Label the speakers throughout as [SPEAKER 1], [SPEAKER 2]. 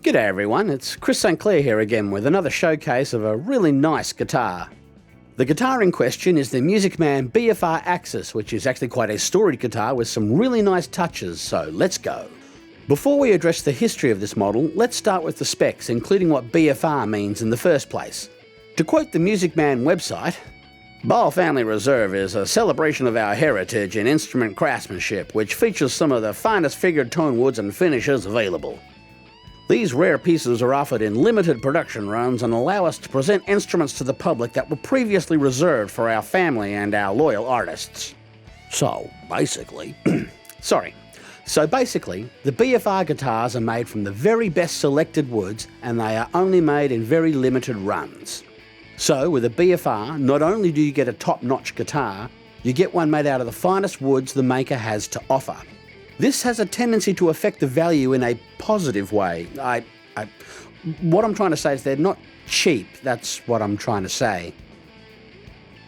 [SPEAKER 1] G'day everyone, it's Chris St. Clair here again with another showcase of a really nice guitar. The guitar in question is the Music Man BFR Axis, which is actually quite a storied guitar with some really nice touches, so let's go. Before we address the history of this model, let's start with the specs, including what BFR means in the first place. To quote the Music Man website, Ball Family Reserve is a celebration of our heritage in instrument craftsmanship, which features some of the finest figured tone woods and finishes available. These rare pieces are offered in limited production runs and allow us to present instruments to the public that were previously reserved for our family and our loyal artists. So basically, the BFR guitars are made from the very best selected woods and they are only made in very limited runs. So with a BFR, not only do you get a top-notch guitar, you get one made out of the finest woods the maker has to offer. This has a tendency to affect the value in a positive way. What I'm trying to say is they're not cheap, that's what I'm trying to say.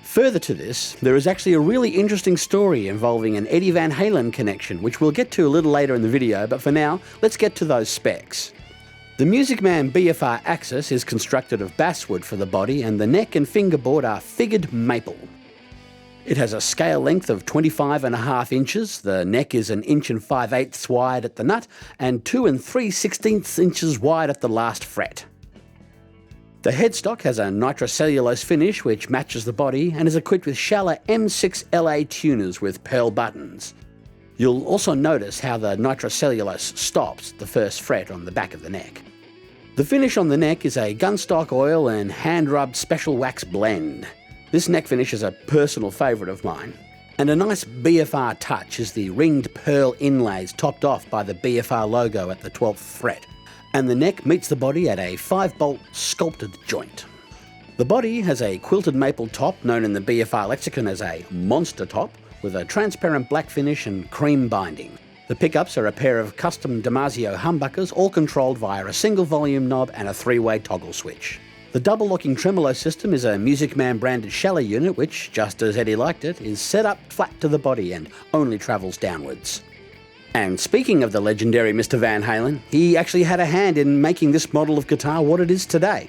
[SPEAKER 1] Further to this, there is actually a really interesting story involving an Eddie Van Halen connection, which we'll get to a little later in the video, but for now, let's get to those specs. The Music Man BFR Axis is constructed of basswood for the body, and the neck and fingerboard are figured maple. It has a scale length of 25.5 inches, the neck is 1 5/8 inches wide at the nut and 2 3/16 inches wide at the last fret. The headstock has a nitrocellulose finish which matches the body and is equipped with shallow M6 LA tuners with pearl buttons. You'll also notice how the nitrocellulose stops at the first fret on the back of the neck. The finish on the neck is a gunstock oil and hand-rubbed special wax blend. This neck finish is a personal favourite of mine. And a nice BFR touch is the ringed pearl inlays topped off by the BFR logo at the 12th fret. And the neck meets the body at a 5-bolt sculpted joint. The body has a quilted maple top known in the BFR lexicon as a monster top with a transparent black finish and cream binding. The pickups are a pair of custom Damasio humbuckers all controlled via a single volume knob and a 3-way toggle switch. The double-locking tremolo system is a Music Man branded shallow unit which, just as Eddie liked it, is set up flat to the body and only travels downwards. And speaking of the legendary Mr. Van Halen, he actually had a hand in making this model of guitar what it is today.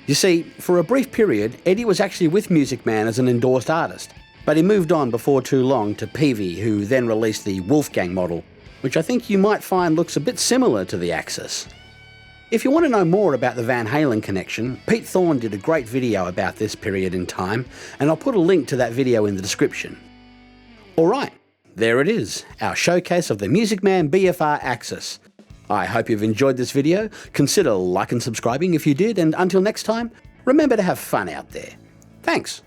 [SPEAKER 1] You see, for a brief period, Eddie was actually with Music Man as an endorsed artist, but he moved on before too long to Peavey, who then released the Wolfgang model, which I think you might find looks a bit similar to the Axis. If you want to know more about the Van Halen connection, Pete Thorne did a great video about this period in time, and I'll put a link to that video in the description. Alright, there it is, our showcase of the Music Man BFR Axis. I hope you've enjoyed this video, consider liking and subscribing if you did, and until next time, remember to have fun out there. Thanks.